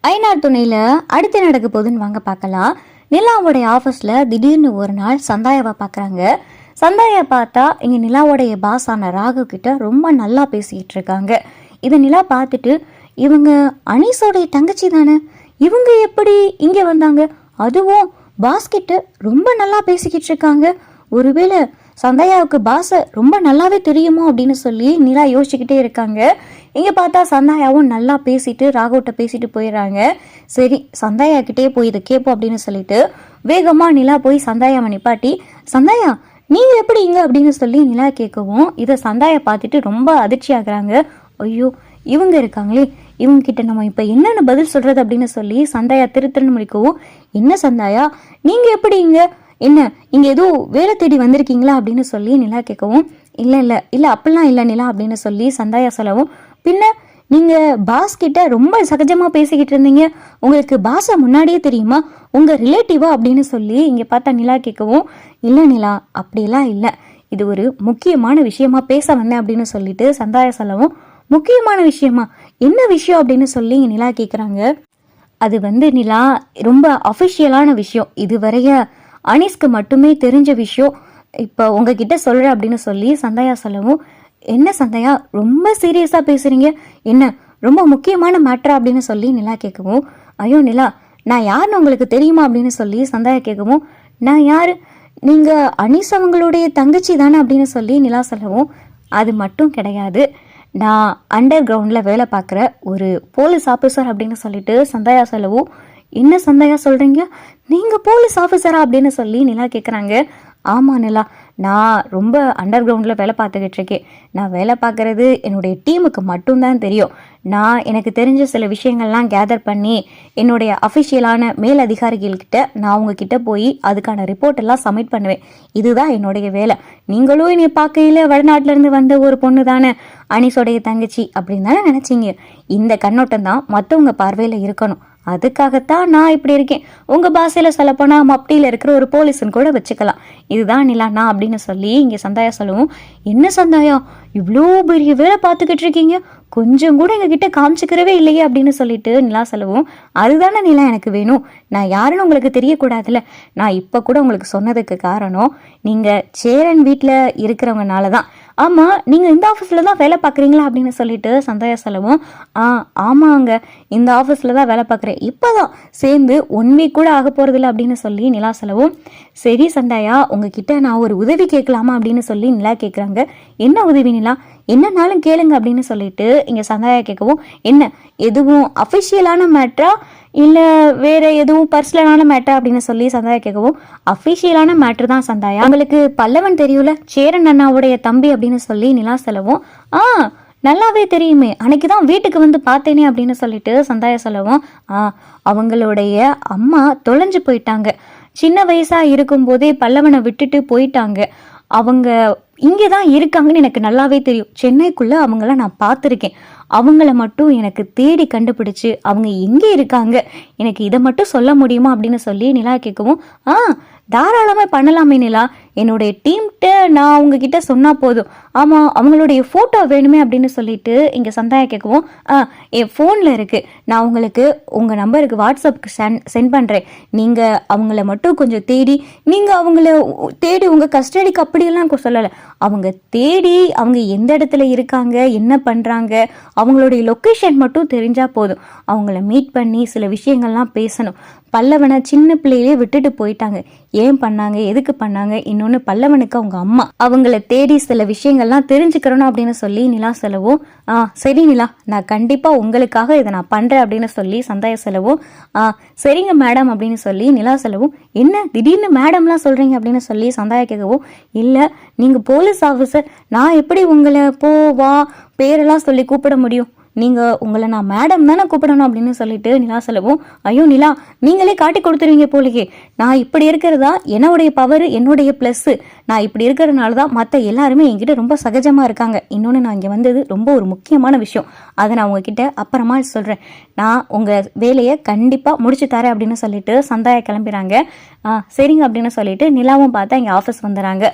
ஐநார் துணையில் அடுத்து நடக்க போகுதுன்னு வாங்க பார்க்கலாம். நிலாவோடைய ஆஃபீஸில் திடீர்னு ஒரு நாள் சந்தாயாவை பார்க்குறாங்க. சந்தாயா பார்த்தா இங்கே நிலாவோடைய பாஸான ராகவ் கிட்ட ரொம்ப நல்லா பேசிக்கிட்டு இருக்காங்க. இதை நிலா பார்த்துட்டு, இவங்க அனீஸோடைய தங்கச்சி தானே, இவங்க எப்படி இங்கே வந்தாங்க, அதுவும் பாஸ் கிட்ட ரொம்ப நல்லா பேசிக்கிட்டு இருக்காங்க, ஒருவேளை சந்தாயாவுக்கு பாஸை ரொம்ப நல்லாவே தெரியுமோ அப்படின்னு சொல்லி நிலா யோசிச்சுக்கிட்டே இருக்காங்க. இங்கே பார்த்தா சந்தாயாவும் நல்லா பேசிட்டு ராகவ்கிட்ட பேசிட்டு போயிடுறாங்க. சரி, சந்தாயா கிட்டே போய் இதை கேட்போம் அப்படின்னு சொல்லிட்டு வேகமாக நிலா போய் சந்தாயாவை நிப்பாட்டி, சந்தாயா நீங்கள் எப்படி இங்கே அப்படின்னு சொல்லி நிலா கேட்கவும், இதை சந்தாயா பார்த்துட்டு ரொம்ப அதிர்ச்சி ஆகுறாங்க. ஐயோ, இவங்க இருக்காங்களே, இவங்க கிட்ட நம்ம இப்போ என்னென்ன பதில் சொல்கிறது அப்படின்னு சொல்லி சந்தாயா திருத்தன்னு முடிக்கவும், என்ன சந்தாயா நீங்கள் எப்படி இங்கே, என்ன இங்கே ஏதோ வேலை தேடி வந்திருக்கீங்களா அப்படின்னு சொல்லி நிலா கேட்கவும், இல்லை இல்லை இல்லை அப்படிலாம் இல்லை நிலா அப்படின்னு சொல்லி சந்தாயா சொல்லவும், பின்ன நீங்கள் பாஸ் கிட்ட ரொம்ப சகஜமாக பேசிக்கிட்டு இருந்தீங்க, உங்களுக்கு பாஸை முன்னாடியே தெரியுமா, உங்கள் ரிலேட்டிவா அப்படின்னு சொல்லி இங்கே பார்த்தா நிலா கேட்கவும், இல்லை நிலா அப்படிலாம் இல்லை, இது ஒரு முக்கியமான விஷயமா பேச வந்தேன் அப்படின்னு சொல்லிட்டு சந்தாயா சொல்லவும், முக்கியமான விஷயமா, என்ன விஷயம் அப்படின்னு சொல்லி இங்கே நிலா கேட்குறாங்க. அது நிலா ரொம்ப அஃபிஷியலான விஷயம், இதுவரைய அனீஸ்க்கு மட்டுமே தெரிஞ்ச விஷயம், இப்போ உங்ககிட்ட சொல்கிறேன் அப்படின்னு சொல்லி சந்தாயா சொல்லவும், என்ன சந்தாயா ரொம்ப சீரியஸாக பேசுகிறீங்க, என்ன ரொம்ப முக்கியமான மேட்ரா அப்படின்னு சொல்லி நிலா கேட்கவும், ஐயோ நிலா நான் யாருன்னு உங்களுக்கு தெரியுமா அப்படின்னு சொல்லி சந்தாயா கேட்கவும், நான் யார், நீங்கள் அனீஸ் அவங்களுடைய தங்கச்சி தானே அப்படின்னு சொல்லி நிலா சொல்லவும், அது மட்டும் கிடையாது, நான் அண்டர் கிரவுண்டில் வேலை பார்க்குற ஒரு போலீஸ் ஆஃபீஸர் அப்படின்னு சொல்லிட்டு சந்தாயா சொல்லவும், என்ன சந்தாயா சொல்கிறீங்க, நீங்கள் போலீஸ் ஆஃபீஸரா அப்படின்னு சொல்லி நிலா கேட்குறாங்க. ஆமாம் நிலா, நான் ரொம்ப அண்டர் கிரவுண்டில் வேலை பார்த்துக்கிட்டு இருக்கேன், நான் வேலை பார்க்குறது என்னுடைய டீமுக்கு மட்டும்தான் தெரியும், நான் எனக்கு தெரிஞ்ச சில விஷயங்கள்லாம் கேதர் பண்ணி என்னுடைய அஃபிஷியலான மேல் அதிகாரிகள்கிட்ட நான் உங்ககிட்ட போய் அதுக்கான ரிப்போர்ட் எல்லாம் சப்மிட் பண்ணுவேன், இதுதான் என்னுடைய வேலை, நீங்களும் என்னை பார்க்கையில் வடநாட்டிலேருந்து வந்த ஒரு பொண்ணு தானே, அனீஸோடைய தங்கச்சி அப்படின்னு தானே நினச்சிங்க, இந்த கண்ணோட்டம் தான் மற்றவங்க பார்வையில் இருக்கணும், அதுக்காகத்தான் நான் இப்படி இருக்கேன், உங்கள் பாஷையில் சொல்லப்போனால் மப்டியில் இருக்கிற ஒரு போலீஸ்ன்னு கூட வச்சுக்கலாம், இதுதான் நிலா நான் அப்படின்னு சொல்லி இங்கே சந்தாயா சொல்லவும், என்ன சந்தாயா இவ்வளோ பெரிய வேலை பார்த்துக்கிட்டு இருக்கீங்க, கொஞ்சம் கூட எங்ககிட்ட காமிச்சிக்கிறவே இல்லையே அப்படின்னு சொல்லிட்டு நிலா சொல்லவும், அதுதானே நிலா எனக்கு வேணும், நான் யாருன்னு உங்களுக்கு தெரியக்கூடாதுல்ல, நான் இப்போ கூட உங்களுக்கு சொன்னதுக்கு காரணம் நீங்கள் சேரன் வீட்டில் இருக்கிறவங்கனால தான், ஆமாம் நீங்கள் இந்த ஆஃபீஸில் தான் வேலை பார்க்குறீங்களா அப்படின்னு சொல்லிட்டு சந்தாயா சொல்லவும், ஆமாங்க இந்த ஆஃபீஸில் தான் வேலை பார்க்குறேன், இப்போ தான் சேர்ந்து 1 வீக் கூட ஆக போகிறதில்ல அப்படின்னு சொல்லி நிலா சொல்லவும், சரி சந்தாயா உங்ககிட்ட நான் ஒரு உதவி கேட்கலாமா அப்படின்னு சொல்லி நிலா கேட்குறாங்க. என்ன உதவி நிலா, என்னன்னாலும் கேளுங்க அப்படின்னு சொல்லிட்டு இங்கே சந்தாயா கேட்கவும், என்ன எதுவும் அஃபிஷியலான மேட்ரா இல்லை வேற எதுவும் பர்சனலான மேட்ரா அப்படின்னு சொல்லி சந்தாயா கேட்கவும், அஃபிஷியலான மேட்ரு தான் சந்தாயா, உங்களுக்கு பல்லவன் தெரியும்ல, சேரன் அண்ணாவுடைய தம்பி அப்படின்னு சொல்லி நிலா சொல்லவும், நல்லாவே தெரியுமே, அன்னைக்கு தான் வீட்டுக்கு வந்து பார்த்தேனே அப்படின்னு சொல்லிட்டு சந்தாயா சொல்லவும், அவங்களுடைய அம்மா தொலைஞ்சு போயிட்டாங்க, சின்ன வயசாக இருக்கும்போதே பல்லவனை விட்டுட்டு போயிட்டாங்க, அவங்க இங்கே தான் இருக்காங்கன்னு எனக்கு நல்லாவே தெரியும், சென்னைக்குள்ளே அவங்கள நான் பார்த்துருக்கேன், அவங்கள மட்டும் எனக்கு தேடி கண்டுபிடிச்சு அவங்க எங்கே இருக்காங்க எனக்கு இதை மட்டும் சொல்ல முடியுமா அப்படின்னு சொல்லி நிலா கேட்கவும், தாராளமாக பண்ணலாமே நிலா, என்னுடைய டீம்கிட்ட நான் அவங்கக்கிட்ட சொன்னால் போதும், ஆமாம் அவங்களுடைய ஃபோட்டோ வேணுமே அப்படின்னு சொல்லிட்டு இங்கே சந்தாயா கேட்கவும், என் ஃபோனில் இருக்குது, நான் உங்களுக்கு உங்கள் நம்பருக்கு வாட்ஸ்அப்புக்கு சென்ட் பண்ணுறேன், நீங்கள் அவங்கள மட்டும் கொஞ்சம் தேடி, நீங்கள் அவங்கள தேடி உங்கள் கஸ்டடிக்கு அப்படியெல்லாம் சொல்லலை, அவங்க தேடி அவங்க எந்த இடத்துல இருக்காங்க என்ன பண்ணுறாங்க அவங்களுடைய லொக்கேஷன் மட்டும் தெரிஞ்சால் போதும், அவங்கள மீட் பண்ணி சில விஷயங்கள்லாம் பேசணும், பல்லவனை சின்ன பிள்ளையிலே விட்டுட்டு போயிட்டாங்க, ஏன் பண்ணாங்க எதுக்கு பண்ணாங்க, இன்னொன்று பல்லவனுக்கு அவங்க அம்மா அவங்கள தேடி சில விஷயங்கள்லாம் தெரிஞ்சுக்கிறணும் அப்படின்னு சொல்லி நிலா சொல்லவும், சரி நிலா நான் கண்டிப்பாக உங்களுக்காக இதை நான் பண்ணுறேன் அப்படின்னு சொல்லி சந்தாயா சொல்லவும், சரிங்க மேடம் அப்படின்னு சொல்லி நிலா சொல்லவும், என்ன திடீர்னு மேடம்லாம் சொல்கிறீங்க அப்படின்னு சொல்லி சந்தாயா கேட்கவும், இல்லை நீங்கள் போலீஸ் ஆஃபீஸர், நான் எப்படி உங்களை வா பேரெல்லாம் சொல்லி கூப்பிட முடியும், நீங்கள் உங்களை நான் மேடம் தானே கூப்பிடணும் அப்படின்னு சொல்லிட்டு நிலா சொல்லவும், ஐயோ நிலா நீங்களே காட்டி கொடுத்துருவீங்க போலியே, நான் இப்படி இருக்கிறதா என்னுடைய பவர் என்னுடைய ப்ளஸ்ஸு, நான் இப்படி இருக்கிறதுனால தான் மற்ற எல்லாருமே என்கிட்ட ரொம்ப சகஜமாக இருக்காங்க, இன்னொன்று நான் இங்கே வந்தது ரொம்ப ஒரு முக்கியமான விஷயம், அதை நான் உங்ககிட்ட அப்புறமா சொல்கிறேன், நான் உங்கள் வேலையை கண்டிப்பாக முடிச்சு தரேன் அப்படின்னு சொல்லிட்டு சந்தாயா கிளம்பிடுறாங்க. சரிங்க அப்படின்னு சொல்லிட்டு நிலாவும் பார்த்தா இங்கே ஆஃபீஸ் வந்துடுறாங்க.